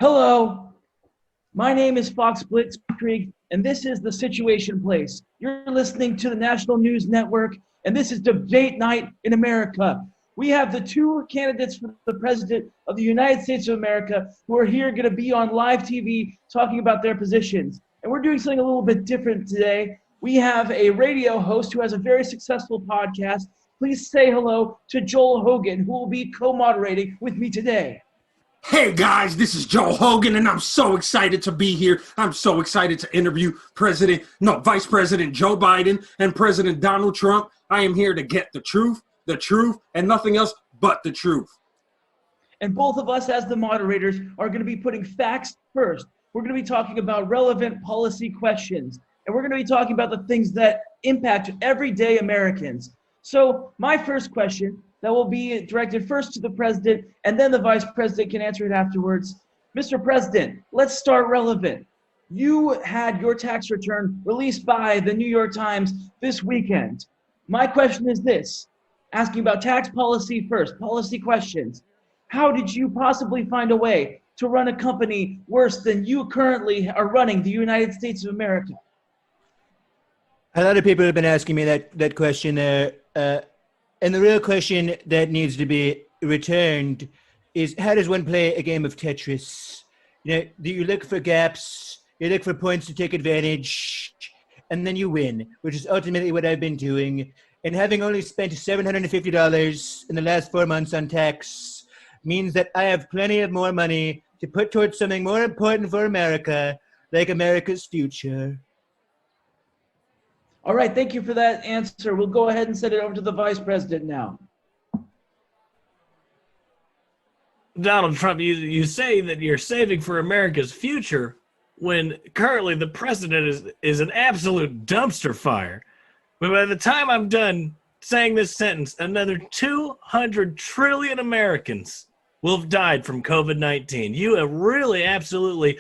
Hello, my name is Fox Blitzkrieg, and this is The Situation Place. You're listening to the National News Network, and this is Debate Night in America. We have the two candidates for the President of the United States of America who are here going to be on live TV talking about their positions. And we're doing something a little bit different today. We have a radio host who has a very successful podcast. Please say hello to Joel Hogan, who will be co-moderating with me today. Hey guys, this is Joel Hogan, and I'm so excited to be here. I'm so excited to interview Vice President Joe Biden and President Donald Trump. I am here to get the truth, and nothing else but the truth. And both of us as the moderators are going to be putting facts first. We're going to be talking about relevant policy questions, and we're going to be talking about the things that impact everyday Americans. So my first question that will be directed first to the president, and then the vice president can answer it afterwards. Mr. President, let's start relevant. You had your tax return released by the New York Times this weekend. My question is this, asking about tax policy first, policy questions. How did you possibly find a way to run a company worse than you currently are running the United States of America? A lot of people have been asking me that question there. And the real question that needs to be returned is, how does one play a game of Tetris? You know, do you look for gaps, you look for points to take advantage, and then you win, which is ultimately what I've been doing. And having only spent $750 in the last 4 months on tax means that I have plenty of more money to put towards something more important for America, like America's future. All right, thank you for that answer. We'll go ahead and send it over to the vice president now. Donald Trump, you say that you're saving for America's future when currently the president is an absolute dumpster fire. But by the time I'm done saying this sentence, another 200 trillion Americans will have died from COVID-19. You have really absolutely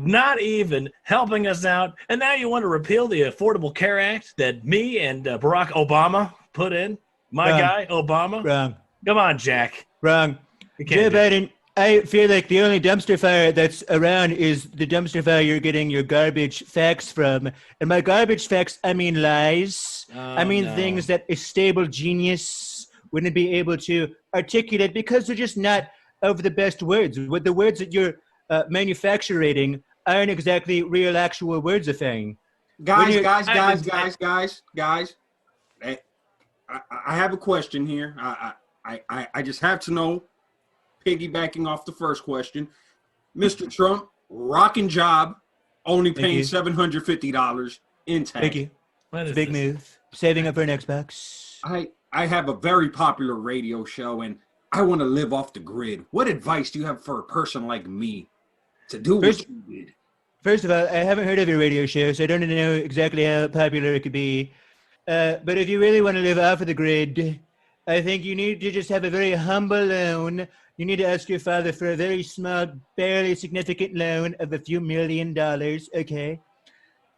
not even helping us out. And now you want to repeal the Affordable Care Act that me and Barack Obama put in? My Wrong. guy, Obama? Wrong. Come on, Jack. Wrong. Joe Biden, I feel like the only dumpster fire that's around is the dumpster fire you're getting your garbage facts from. And by garbage facts, I mean lies. Things that a stable genius wouldn't be able to articulate because they're just not of the best words. With the words that you're manufacturing aren't exactly real actual words of thing. Guys. Hey, I have a question here. I just have to know, piggybacking off the first question, Mr. Trump, rocking job, only paying $750 in tax. Thank you. It's a big move. Saving up for an Xbox. I have a very popular radio show, and I want to live off the grid. What advice do you have for a person like me to do what you did? First of all, I haven't heard of your radio show, so I don't know exactly how popular it could be. But if you really want to live off of the grid, I think you need to just have a very humble loan. You need to ask your father for a very small, barely significant loan of a few $1 million, okay?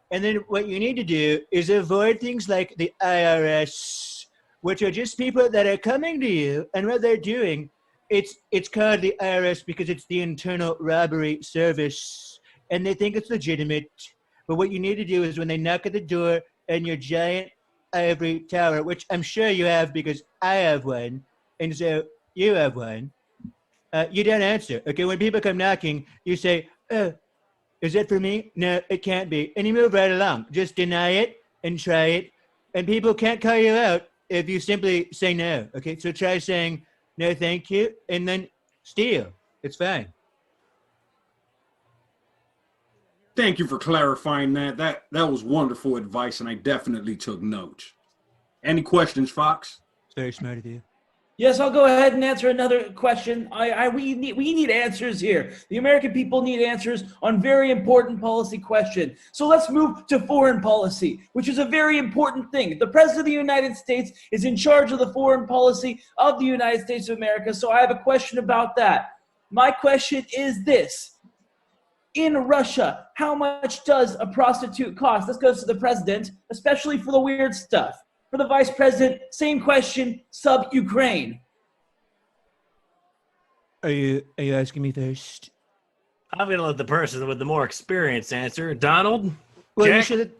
And then what you need to do is avoid things like the IRS, which are just people that are coming to you, and what they're doing, it's called the IRS because it's the Internal Robbery Service. And they think it's legitimate. But what you need to do is when they knock at the door in your giant ivory tower, which I'm sure you have because I have one, and so you have one, you don't answer. Okay, when people come knocking, you say, oh, is it for me? No, it can't be. And you move right along. Just deny it and try it. And people can't call you out if you simply say no. Okay, so try saying, no, thank you, and then steal. It's fine. Thank you for clarifying that. That was wonderful advice, and I definitely took notes. Any questions, Fox? It's very smart of you. Yes, I'll go ahead and answer another question. We need answers here. The American people need answers on very important policy questions. So let's move to foreign policy, which is a very important thing. The President of the United States is in charge of the foreign policy of the United States of America, so I have a question about that. My question is this. In Russia, how much does a prostitute cost? This goes to the president, especially for the weird stuff. For the vice president, same question, sub-Ukraine. Are you asking me first? I'm going to let the person with the more experience answer. Donald? Well, you Jack? should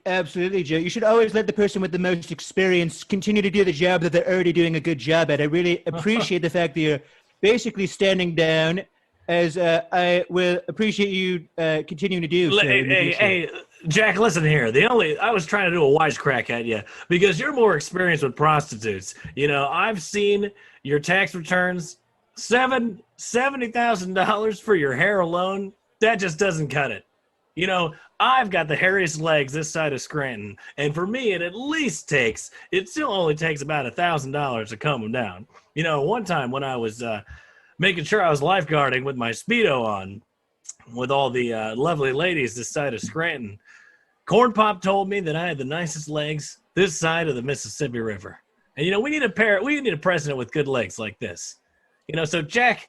absolutely, Joe. You should always let the person with the most experience continue to do the job that they're already doing a good job at. I really appreciate the fact that you're basically standing down, as I will appreciate you continuing to do. So in the future. Hey, Jack, listen here. I was trying to do a wisecrack at you because you're more experienced with prostitutes. You know, I've seen your tax returns. $70,000 for your hair alone. That just doesn't cut it. You know, I've got the hairiest legs this side of Scranton, and for me, it still only takes about $1,000 to comb them down. You know, one time when I was making sure I was lifeguarding with my Speedo on, with all the lovely ladies this side of Scranton, Corn Pop told me that I had the nicest legs this side of the Mississippi River. And you know, we need a president with good legs like this. You know, so Jack,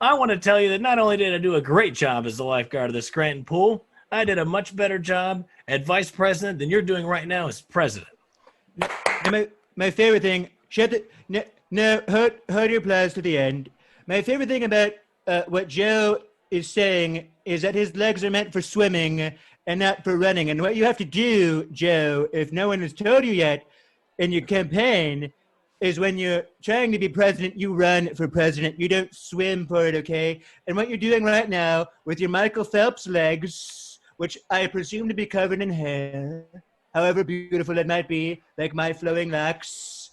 I want to tell you that not only did I do a great job as the lifeguard of the Scranton pool, I did a much better job at vice president than you're doing right now as president. My favorite thing, hold your applause to the end. My favorite thing about what Joe is saying is that his legs are meant for swimming and not for running. And what you have to do, Joe, if no one has told you yet in your campaign, is when you're trying to be president, you run for president. You don't swim for it, okay? And what you're doing right now with your Michael Phelps legs, which I presume to be covered in hair, however beautiful it might be, like my flowing locks,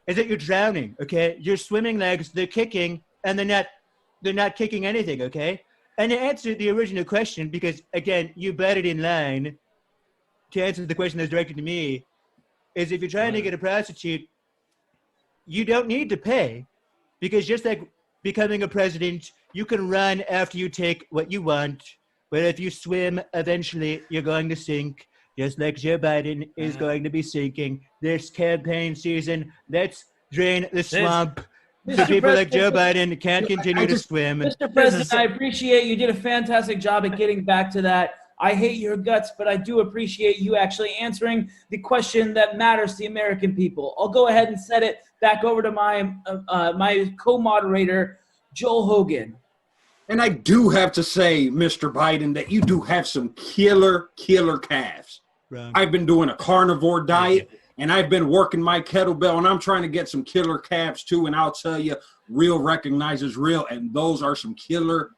is that you're drowning, okay? Your swimming legs, they're kicking, and they're not kicking anything, okay? And to answer the original question, because, again, you butted in line to answer the question that's directed to me, is if you're trying to get a prostitute, you don't need to pay, because just like becoming a president, you can run after you take what you want, but if you swim, eventually you're going to sink, just like Joe Biden is going to be sinking this campaign season. Let's drain the swamp so people like Joe Biden can't continue to swim. Mr. President, I appreciate you did a fantastic job at getting back to that. I hate your guts, but I do appreciate you actually answering the question that matters to the American people. I'll go ahead and set it back over to my my co-moderator, Joel Hogan. And I do have to say, Mr. Biden, that you do have some killer calves. Right. I've been doing a carnivore diet, and I've been working my kettlebell, and I'm trying to get some killer calves too. And I'll tell you, real recognizes real, and those are some killer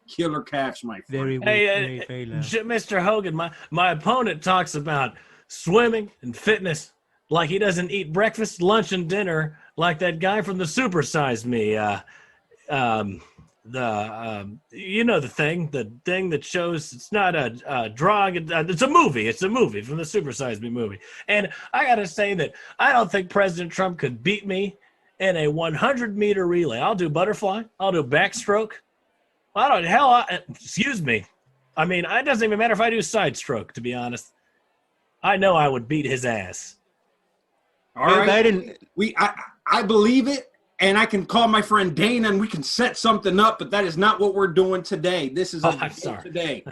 calves, my friend. Very Mr. Hogan, my opponent talks about swimming and fitness like he doesn't eat breakfast, lunch, and dinner like that guy from the Super Size Me. You know the thing that shows it's not a drug, it's a movie. It's a movie from the Super Size Me movie. And I gotta say that I don't think President Trump could beat me in a 100-meter relay. I'll do butterfly. I'll do backstroke. Excuse me. I mean, it doesn't even matter if I do side stroke, to be honest. I know I would beat his ass. All right. I believe it, and I can call my friend Dana, and we can set something up, but that is not what we're doing today. This is I'm sorry. Today.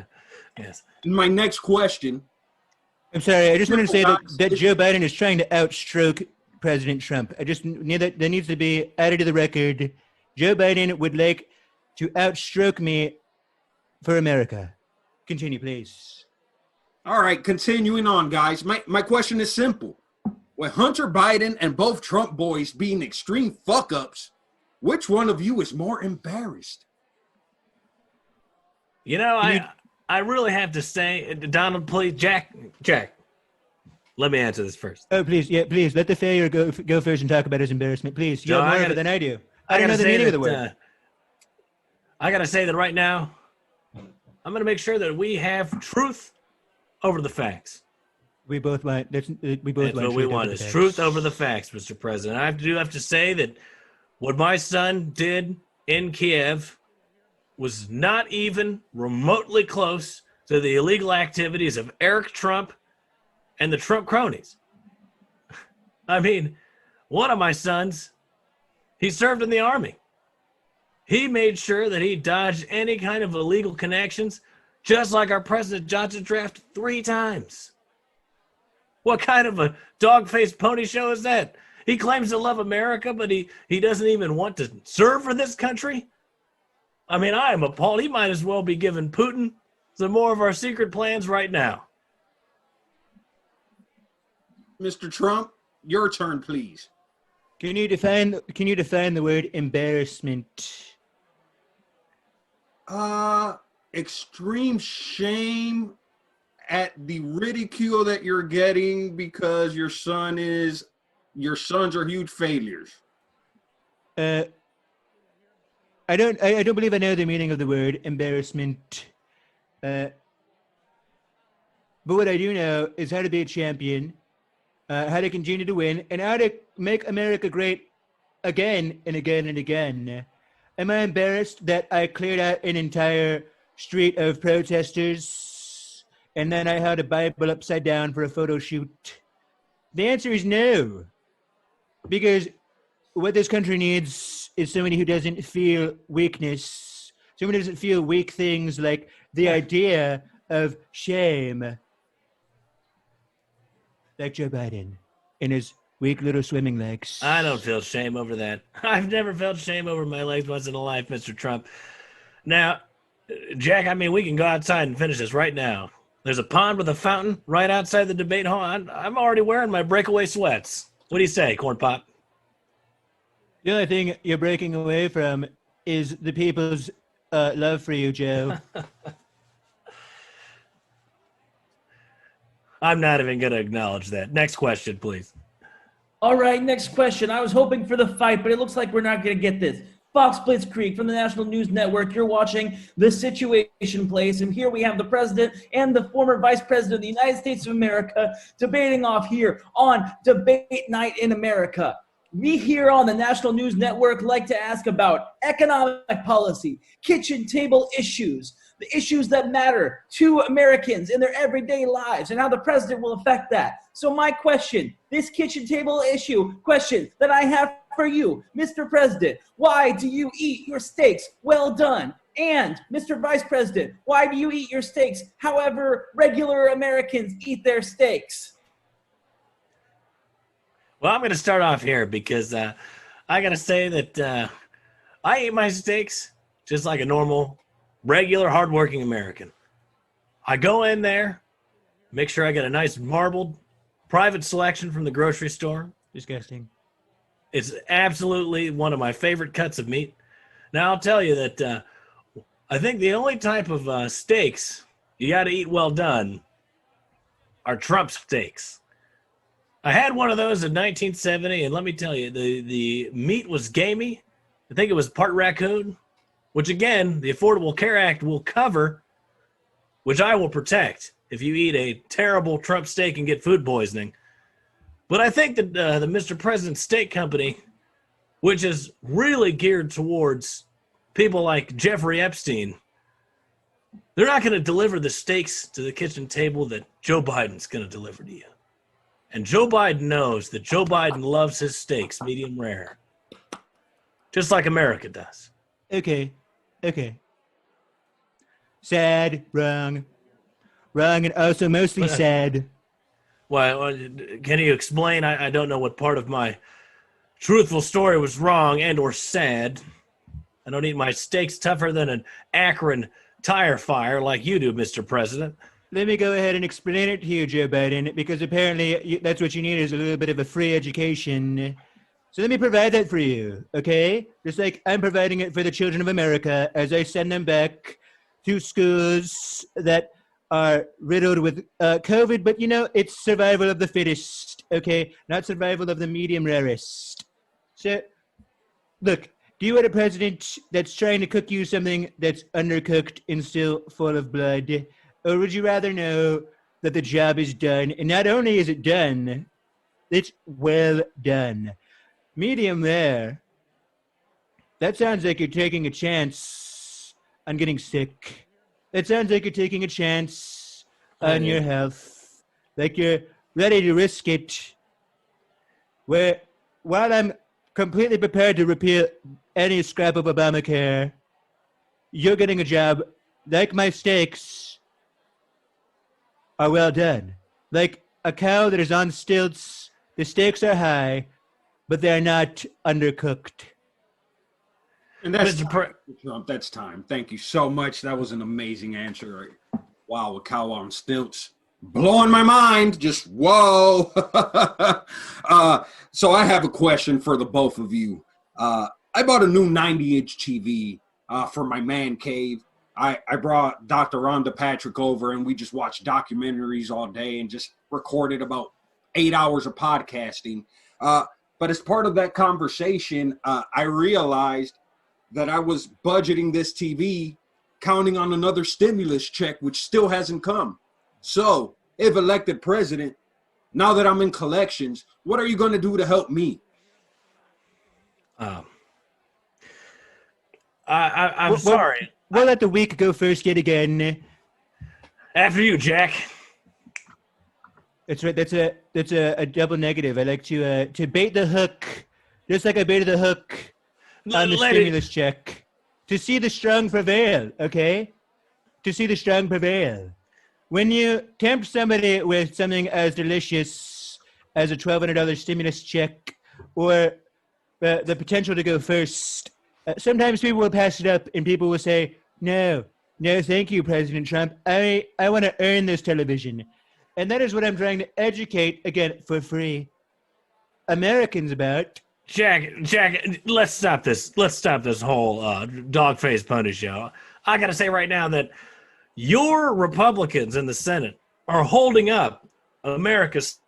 Yes. My next question. I'm sorry. I just want to say that Joe Biden is trying to outstroke President Trump. I just need that needs to be added to the record. Joe Biden would like to outstroke me for America. Continue, please. All right, continuing on, guys. My question is simple. With Hunter Biden and both Trump boys being extreme fuck-ups, which one of you is more embarrassed? You know, I really have to say, Donald, please, Jack, let me answer this first. Oh, please, please, let the failure go first and talk about his embarrassment, please. You have more of it than I do. I don't know the meaning of the word. I got to say that right now, I'm going to make sure that we have truth over the facts. We both want. That's what we want is truth over the facts, Mr. President. I have to say that what my son did in Kiev was not even remotely close to the illegal activities of Eric Trump and the Trump cronies. I mean, one of my sons, he served in the Army. He made sure that he dodged any kind of illegal connections, just like our president dodged a draft 3 times. What kind of a dog-faced pony show is that? He claims to love America, but he doesn't even want to serve for this country? I mean, I am appalled. He might as well be giving Putin some more of our secret plans right now. Mr. Trump, your turn, please. Can you define the word embarrassment? Extreme shame at the ridicule that you're getting because your sons are huge failures. I don't believe I know the meaning of the word embarrassment. But what I do know is how to be a champion, how to continue to win, and how to make America great again and again and again. Am I embarrassed that I cleared out an entire street of protesters and then I held a Bible upside down for a photo shoot? The answer is no. Because what this country needs is somebody who doesn't feel weakness, somebody who doesn't feel weak things like the idea of shame. Like Joe Biden in his weak little swimming legs. I don't feel shame over that. I've never felt shame over my legs once in a life, Mr. Trump. Now, Jack, I mean, we can go outside and finish this right now. There's a pond with a fountain right outside the debate hall. I'm already wearing my breakaway sweats. What do you say, Corn Pop? The only thing you're breaking away from is the people's love for you, Joe. I'm not even going to acknowledge that. Next question, please. All right, next question. I was hoping for the fight, but it looks like we're not going to get this. Fox Blitzkrieg from the National News Network. You're watching The Situation Place, and here we have the president and the former vice president of the United States of America debating off here on Debate Night in America. We here on the National News Network like to ask about economic policy, kitchen table issues, the issues that matter to Americans in their everyday lives, and how the president will affect that. So my question, this kitchen table issue question that I have for you, Mr. President, why do you eat your steaks well done? And Mr. Vice President, why do you eat your steaks however regular Americans eat their steaks? Well, I'm going to start off here because I got to say that I eat my steaks just like a normal, regular, hardworking American. I go in there, make sure I get a nice marbled private selection from the grocery store. Disgusting. It's absolutely one of my favorite cuts of meat. Now, I'll tell you that I think the only type of steaks you got to eat well done are Trump steaks. I had one of those in 1970, and let me tell you, the meat was gamey. I think it was part raccoon, which, again, the Affordable Care Act will cover, which I will protect if you eat a terrible Trump steak and get food poisoning. But I think that the Mr. President Steak Company, which is really geared towards people like Jeffrey Epstein, they're not going to deliver the steaks to the kitchen table that Joe Biden's going to deliver to you. And Joe Biden knows that Joe Biden loves his steaks medium rare, just like America does. Okay. Sad, wrong, and also mostly sad. Well, can you explain? I don't know what part of my truthful story was wrong and or sad. I don't eat my steaks tougher than an Akron tire fire like you do, Mr. President. Let me go ahead and explain it to you, Joe Biden, because apparently that's what you need is a little bit of a free education. So let me provide that for you, okay? Just like I'm providing it for the children of America as I send them back to schools that are riddled with COVID, but it's survival of the fittest, okay? Not survival of the medium rarest. So, look, do you want a president that's trying to cook you something that's undercooked and still full of blood? Or would you rather know that the job is done? And not only is it done, it's well done. Medium rare. That sounds like you're taking a chance on getting sick. That sounds like you're taking a chance on your health. Like you're ready to risk it. While I'm completely prepared to repeal any scrap of Obamacare, you're getting a job like my steaks are well done. Like a cow that is on stilts, the stakes are high, but they're not undercooked. And that's Mr. time, Trump. That's time. Thank you so much. That was an amazing answer. Wow, a cow on stilts. Blowing my mind. Just whoa. So I have a question for the both of you. I bought a new 90-inch TV for my man cave. I brought Dr. Rhonda Patrick over, and we just watched documentaries all day and just recorded about 8 hours of podcasting. But as part of that conversation, I realized that I was budgeting this TV counting on another stimulus check, which still hasn't come. So, if elected president, now that I'm in collections, what are you going to do to help me? I'm sorry. We'll let the week go first yet again. After you, Jack. That's right. That's a double negative. I like to bait the hook, just like I baited the hook on the stimulus check, to see the strong prevail. Okay, to see the strong prevail. When you tempt somebody with something as delicious as a $1,200 stimulus check, or the potential to go first, sometimes people will pass it up, and people will say, "No, thank you, President Trump. I want to earn this television." And that is what I'm trying to educate, again, for free, Americans about. Jack, let's stop this. Let's stop this whole dog-faced pony show. I got to say right now that your Republicans in the Senate are holding up America's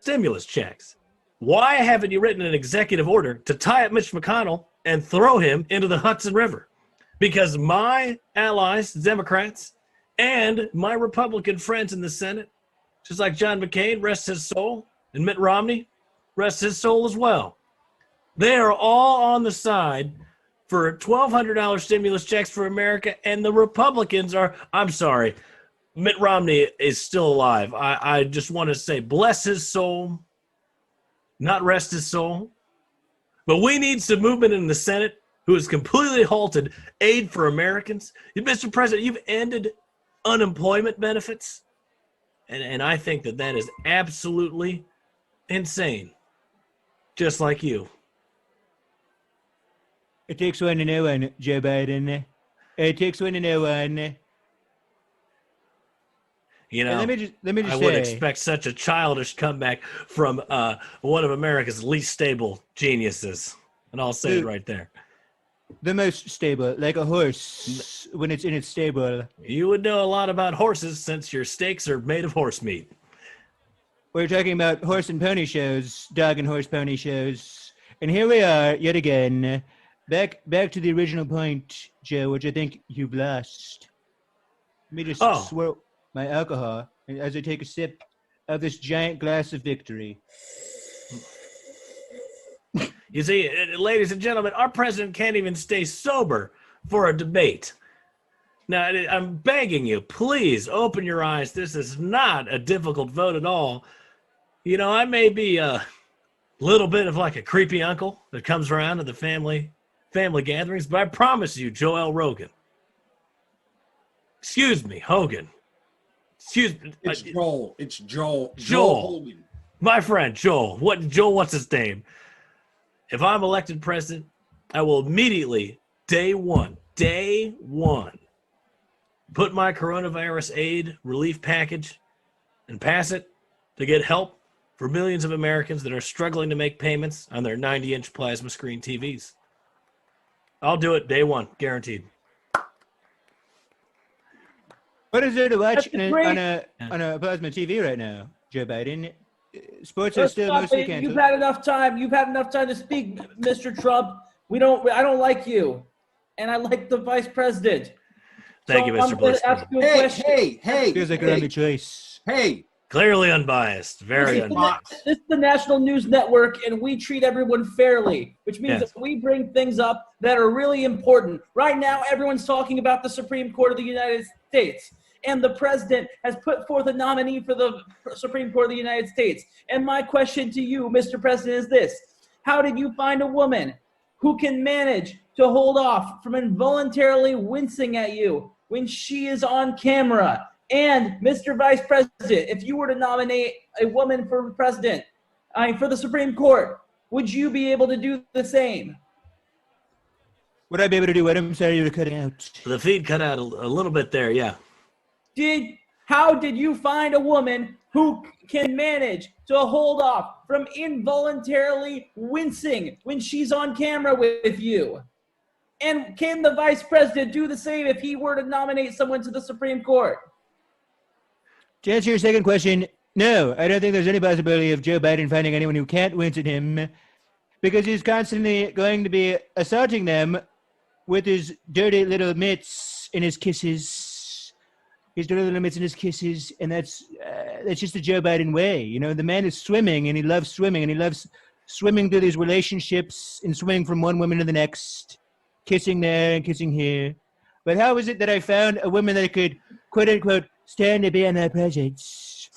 stimulus checks. Why haven't you written an executive order to tie up Mitch McConnell and throw him into the Hudson River? Because my allies, Democrats, and my Republican friends in the Senate, just like John McCain, rest his soul, and Mitt Romney, rest his soul as well, they are all on the side for $1,200 stimulus checks for America, and the Republicans are, I'm sorry, Mitt Romney is still alive. I just want to say, bless his soul, not rest his soul. But we need some movement in the Senate who has completely halted aid for Americans. Mr. President, you've ended unemployment benefits, and I think that is absolutely insane, just like you. It takes one to know one, Joe Biden. It takes one to know one. You know, and let me just I say, would expect such a childish comeback from one of America's least stable geniuses, and I'll say it right there. The most stable, like a horse when it's in its stable. You would know a lot about horses since your steaks are made of horse meat. We're talking about horse and pony shows, dog and horse pony shows. And here we are yet again, back to the original point, Joe, which I think you've lost. Let me just swirl my alcohol as I take a sip of this giant glass of victory. You see, ladies and gentlemen, our president can't even stay sober for a debate. Now, I'm begging you, please open your eyes. This is not a difficult vote at all. You know, I may be a little bit of like a creepy uncle that comes around to the family gatherings, but I promise you, Joel Rogan. Excuse me, Hogan. Excuse me. It's Joel. It's Joel. Joel Hogan. My friend, Joel. What's his name? If I'm elected president, I will immediately, day one, put my coronavirus aid relief package and pass it to get help for millions of Americans that are struggling to make payments on their 90-inch plasma screen TVs. I'll do it day one, guaranteed. What is there to watch on a plasma TV right now, Joe Biden? Sports are still mostly canceled. You've had enough time. You've had enough time to speak, Mr. Trump. I don't like you, and I like the vice president. Thank you, Mr. Blitzkrieg. Hey. Feels like a wrong choice. Hey. Clearly unbiased. Very unbiased. This is the National News Network, and we treat everyone fairly, which means that we bring things up that are really important. Right now, everyone's talking about the Supreme Court of the United States. And the president has put forth a nominee for the Supreme Court of the United States. And my question to you, Mr. President, is this. How did you find a woman who can manage to hold off from involuntarily wincing at you when she is on camera? And, Mr. Vice President, if you were to nominate a woman for president, for the Supreme Court, would you be able to do the same? Would I be able to do what? I'm sorry, you were cutting out. The feed cut out a little bit there, yeah. How did you find a woman who can manage to hold off from involuntarily wincing when she's on camera with you? And can the vice president do the same if he were to nominate someone to the Supreme Court? To answer your second question, no, I don't think there's any possibility of Joe Biden finding anyone who can't wince at him, because he's constantly going to be assaulting them with his dirty little mitts in his kisses. His dirty little mitts in his kisses, and that's just the Joe Biden way. You know, the man is swimming, and he loves swimming, and he loves swimming through these relationships and swimming from one woman to the next, kissing there and kissing here. But how is it that I found a woman that could, quote unquote, stand to be in her presence?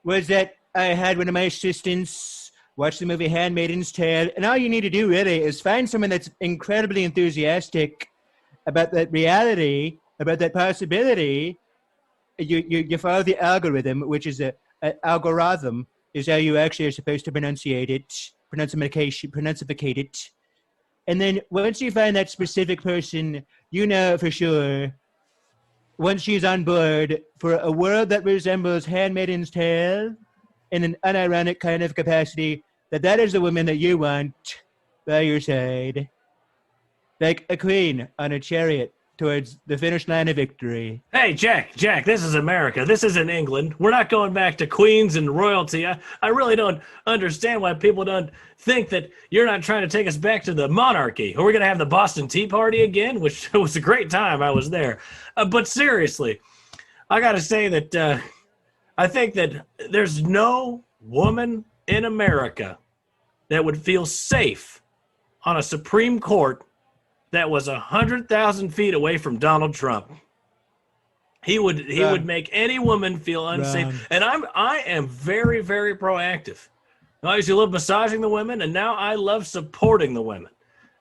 Was that I had one of my assistants watch the movie Handmaid's Tale, and all you need to do really is find someone that's incredibly enthusiastic about that reality, about that possibility. You follow the algorithm, which is an algorithm, is how you actually are supposed to pronunciate it, pronunciate it. And then once you find that specific person, you know for sure, once she's on board for a world that resembles Handmaid's Tale in an unironic kind of capacity, that is the woman that you want by your side. Like a queen on a chariot towards the finish line of victory. Hey, Jack, this is America. This isn't England. We're not going back to queens and royalty. I really don't understand why people don't think that you're not trying to take us back to the monarchy. Are we going to have the Boston Tea Party again? Which was a great time. I was there. But seriously, I got to say that I think that there's no woman in America that would feel safe on a Supreme Court that was 100,000 feet away from Donald Trump. He would make any woman feel unsafe. And I am very, very proactive. I used to love massaging the women, and now I love supporting the women,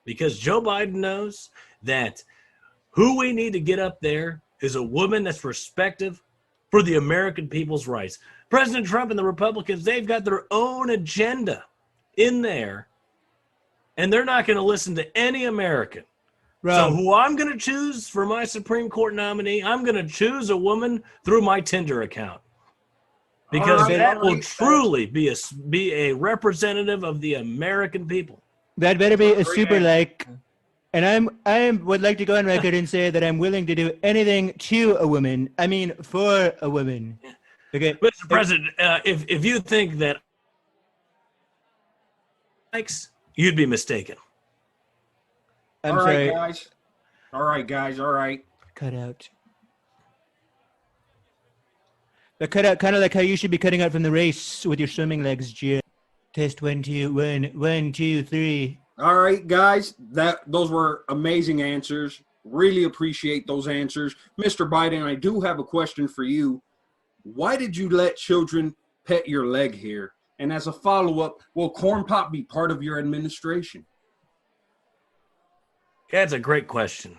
because Joe Biden knows that who we need to get up there is a woman that's respective for the American people's rights. President Trump and the Republicans, they've got their own agenda in there, and they're not going to listen to any American. So who I'm going to choose for my Supreme Court nominee, I'm going to choose a woman through my Tinder account, because that will truly be a representative of the American people. That better be a super like. And I would like to go on record and say that I'm willing to do anything to a woman. I mean, for a woman. Okay, Mr. President, if you think that likes, you'd be mistaken. I'm all sorry. Right, guys. All right. Cut out. But cut out, kind of like how you should be cutting out from the race with your swimming legs, Jim. Test 1, 2, 1, 1, 2, 3. All right, guys. Those were amazing answers. Really appreciate those answers. Mr. Biden, I do have a question for you. Why did you let children pet your leg here? And as a follow-up, will Corn Pop be part of your administration? Yeah, it's a great question.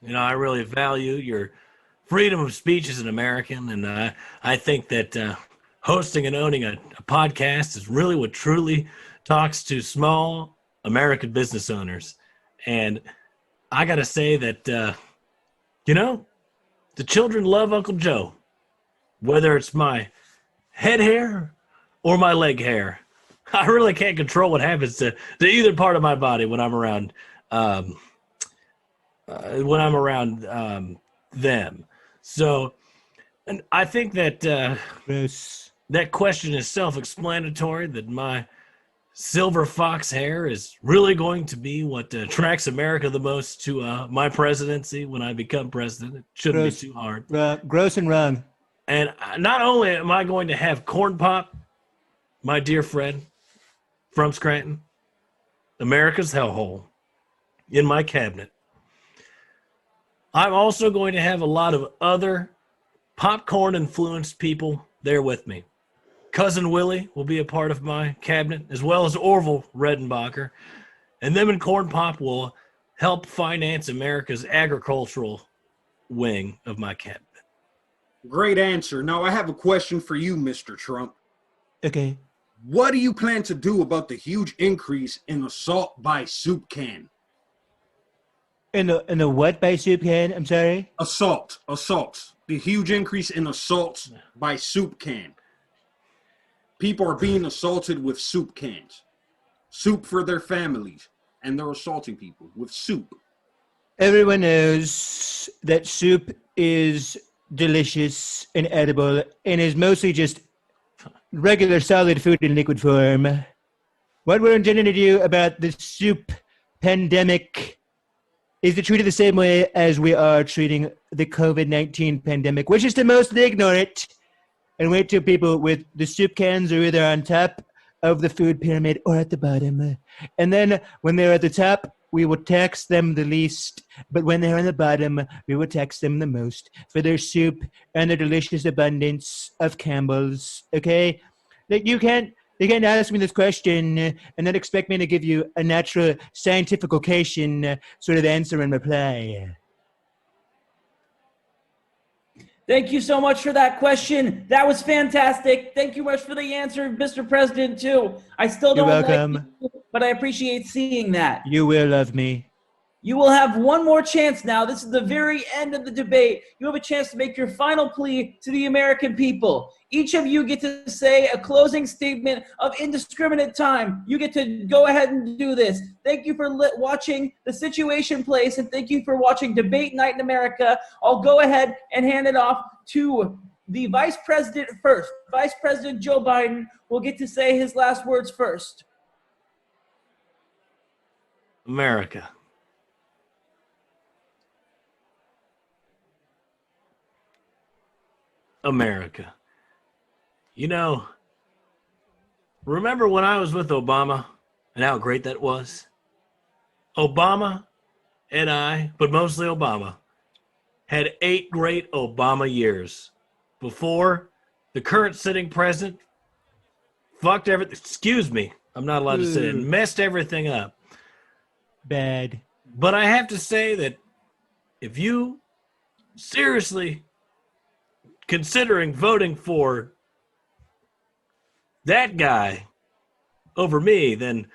You know, I really value your freedom of speech as an American, and I think that hosting and owning a podcast is really what truly talks to small American business owners. And I got to say that, you know, the children love Uncle Joe, whether it's my head hair or my leg hair. I really can't control what happens to either part of my body when I'm around them. So, and I think that that question is self-explanatory, that my silver fox hair is really going to be what attracts America the most to my presidency when I become president. It shouldn't be too hard. Gross and wrong. And not only am I going to have Corn Pop, my dear friend from Scranton, America's hellhole, in my cabinet, I'm also going to have a lot of other popcorn-influenced people there with me. Cousin Willie will be a part of my cabinet, as well as Orville Redenbacher. And them and Corn Pop will help finance America's agricultural wing of my cabinet. Great answer. Now, I have a question for you, Mr. Trump. Okay. What do you plan to do about the huge increase in assault by soup can? In the what by soup can? I'm sorry? Assaults. The huge increase in assaults by soup can. People are being assaulted with soup cans. Soup for their families. And they're assaulting people with soup. Everyone knows that soup is delicious and edible and is mostly just regular solid food in liquid form. What we're intending to do about the soup pandemic is to treat it the same way as we are treating the COVID-19 pandemic, which is to mostly ignore it and wait till people with the soup cans are either on top of the food pyramid or at the bottom. And then when they're at the top, we will tax them the least, but when they're on the bottom, we will tax them the most for their soup and their delicious abundance of Campbell's, okay? Like you can't ask me this question and then expect me to give you a natural scientific occasion sort of answer and reply. Thank you so much for that question. That was fantastic. Thank you much for the answer, Mr. President, too. I still don't You're welcome. like you, but I appreciate seeing that. You will love me. You will have one more chance now. This is the very end of the debate. You have a chance to make your final plea to the American people. Each of you get to say a closing statement of indiscriminate time. You get to go ahead and do this. Thank you for watching The Situation Place, and thank you for watching Debate Night in America. I'll go ahead and hand it off to the Vice President first. Vice President Joe Biden will get to say his last words first. America. America. You know, remember when I was with Obama and how great that was? Obama and I, but mostly Obama, had 8 great Obama years before the current sitting president fucked everything. Excuse me, I'm not allowed to say it. Messed everything up. Bad. But I have to say that if you seriously considering voting for that guy over me, then,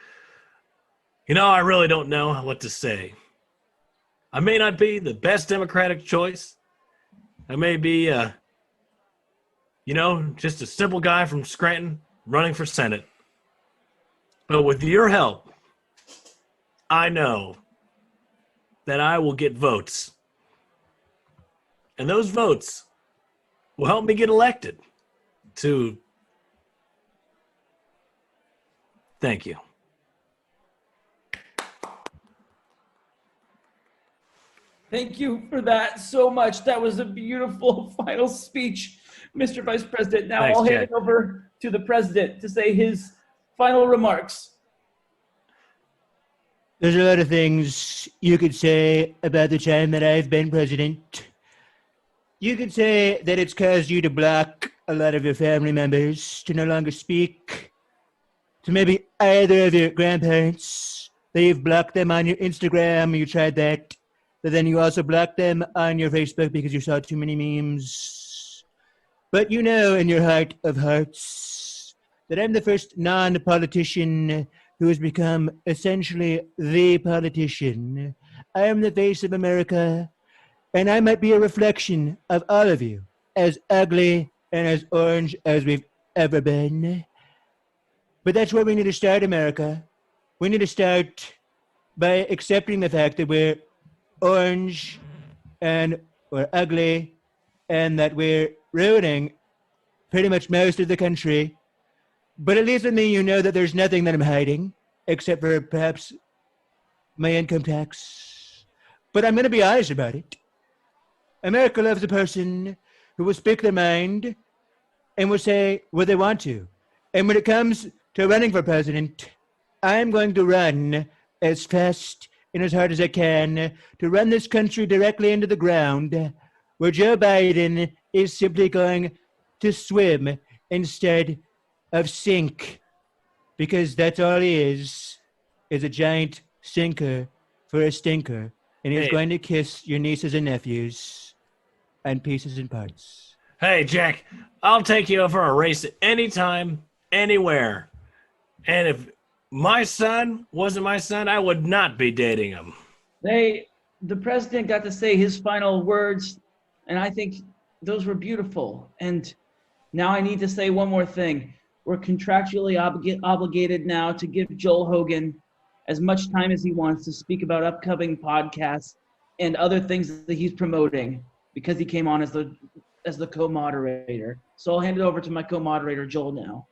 you know, I really don't know what to say. I may not be the best Democratic choice. I may be, just a simple guy from Scranton running for Senate. But with your help, I know that I will get votes. And those votes will help me get elected to. Thank you. Thank you for that so much. That was a beautiful final speech, Mr. Vice President. Now Thanks, I'll hand Jack. it over to the President to say his final remarks. There's a lot of things you could say about the time that I've been president. You could say that it's caused you to block a lot of your family members, to no longer speak to maybe either of your grandparents. That you've blocked them on your Instagram, you tried that. But then you also blocked them on your Facebook because you saw too many memes. But you know in your heart of hearts that I'm the first non-politician who has become essentially the politician. I am the face of America, and I might be a reflection of all of you, as ugly and as orange as we've ever been. But that's where we need to start, America. We need to start by accepting the fact that we're orange and we're ugly and that we're ruining pretty much most of the country. But at least with me, you know that there's nothing that I'm hiding except for perhaps my income tax. But I'm going to be honest about it. America loves a person who will speak their mind and will say what they want to. And when it comes to running for president, I'm going to run as fast and as hard as I can to run this country directly into the ground, where Joe Biden is simply going to swim instead of sink, because that's all he is a giant sinker for a stinker, and he's going to kiss your nieces and nephews and pieces and parts. Hey, Jack, I'll take you for a race anytime, anywhere. And if my son wasn't my son, I would not be dating him. Hey, the president got to say his final words, and I think those were beautiful. And now I need to say one more thing. We're contractually obligated now to give Joel Hogan as much time as he wants to speak about upcoming podcasts and other things that he's promoting because he came on as the co-moderator. So I'll hand it over to my co-moderator, Joel, now.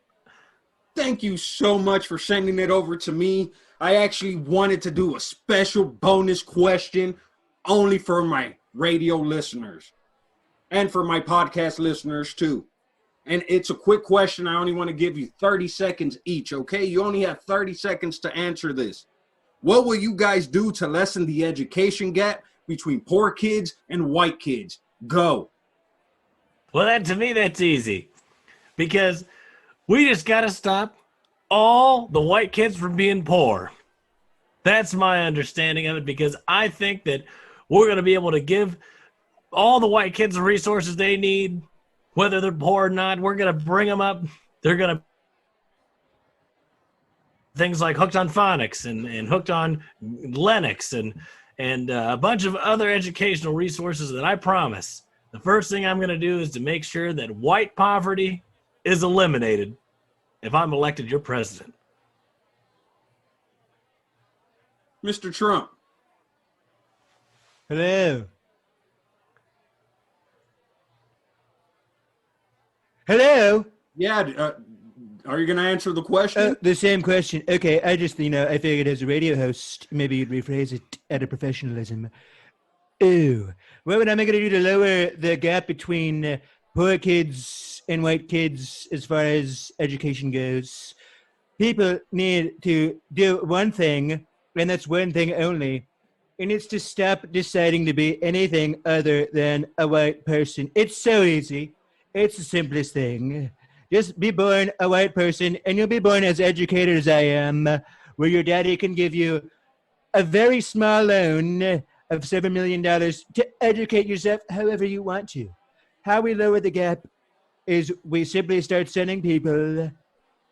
Thank you so much for sending it over to me. I actually wanted to do a special bonus question only for my radio listeners and for my podcast listeners too. And it's a quick question. I only want to give you 30 seconds each, okay? You only have 30 seconds to answer this. What will you guys do to lessen the education gap between poor kids and white kids? Go. Well, to me, that's easy. Because we just got to stop all the white kids from being poor. That's my understanding of it, because I think that we're going to be able to give all the white kids the resources they need, whether they're poor or not. We're going to bring them up. They're going to things like hooked on phonics and hooked on Linux and a bunch of other educational resources that I promise. The first thing I'm going to do is to make sure that white poverty is eliminated if I'm elected your president. Mr. Trump. Hello. Hello. Yeah, are you going to answer the question? The same question. Okay, I just, I figured as a radio host, maybe you'd rephrase it out of professionalism. Ooh, what am I going to do to lower the gap between poor kids and white kids as far as education goes? People need to do one thing, and that's one thing only, and it's to stop deciding to be anything other than a white person. It's so easy. It's the simplest thing. Just be born a white person, and you'll be born as educated as I am, where your daddy can give you a very small loan of $7 million to educate yourself however you want to. How we lower the gap is we simply start sending people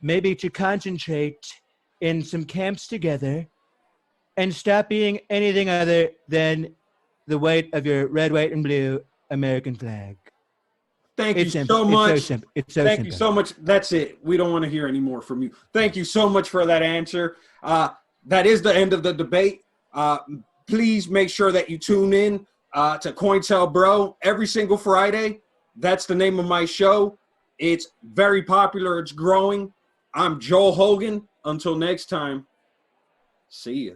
maybe to concentrate in some camps together and stop being anything other than the white of your red, white, and blue American flag. Thank you so much. It's so simple. Thank you so much. That's it. We don't want to hear any more from you. Thank you so much for that answer. That is the end of the debate. Please make sure that you tune in to CoinTelBro every single Friday. That's the name of my show. It's very popular. It's growing. I'm Joel Hogan. Until next time, see ya.